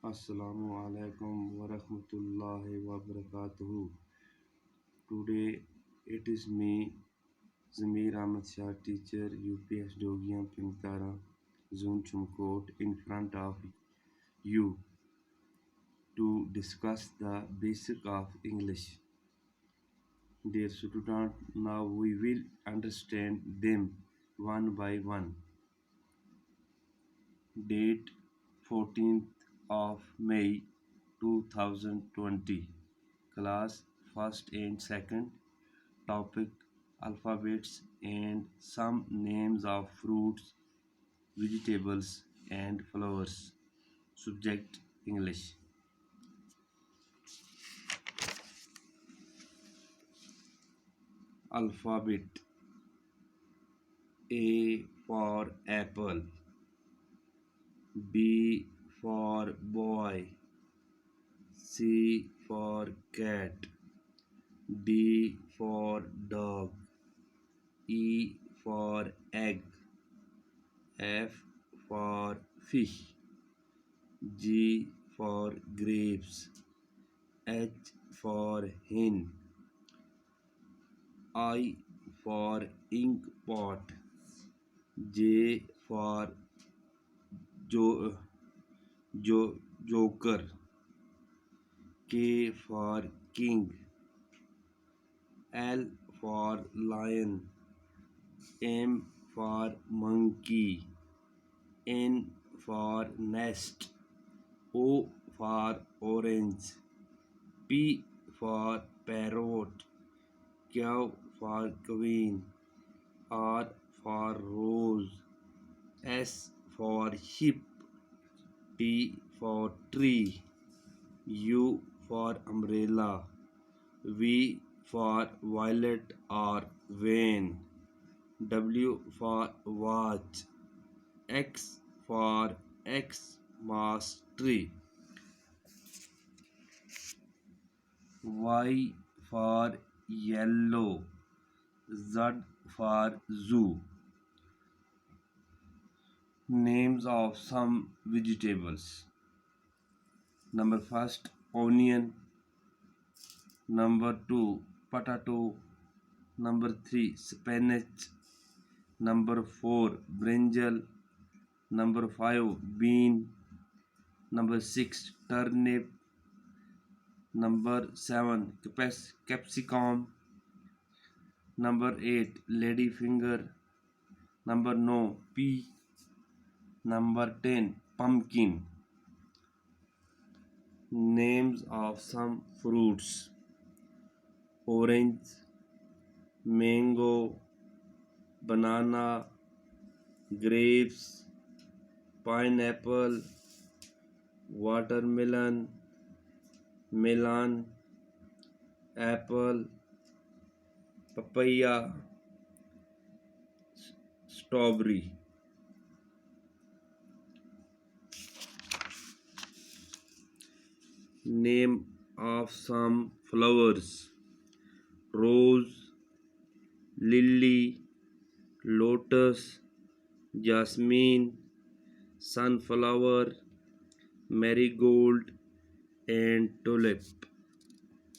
Assalamu alaikum wa rahmatullahi wa barakatuhu. Today it is me, Zamir Ahmad Shah, teacher UPS dowgian panjtaran, zone chamkote, in front of you to discuss the basic of English. Dear student, now we will understand them one by one. Date 14th of May 2020. Class 1st and 2nd. Topic alphabets and some names of fruits, vegetables and flowers. Subject English. Alphabet. A for apple. B for boy. C for cat. D for dog. E for egg. F for fish. G for grapes. H for hen. I for ink pot. J for joker. K for king. L for lion. M for monkey. N for nest. O for orange. P for parrot. Q for queen. R for rose. S for sheep. T for tree. U for umbrella. V for violet or vein. W for watch. X for Xmas tree. Y for yellow. Z for zoo. Names of some vegetables. Number first, onion. Number two, potato. Number three, spinach. Number four, brinjal. Number five, bean. Number six, turnip. Number seven, capsicum. Number eight, ladyfinger. Number nine, pea. Number 10, pumpkin. Names of some fruits: orange, mango, banana, grapes, pineapple, watermelon, melon, apple, papaya, strawberry. Name of some flowers: rose, lily, lotus, jasmine, sunflower, marigold and tulip.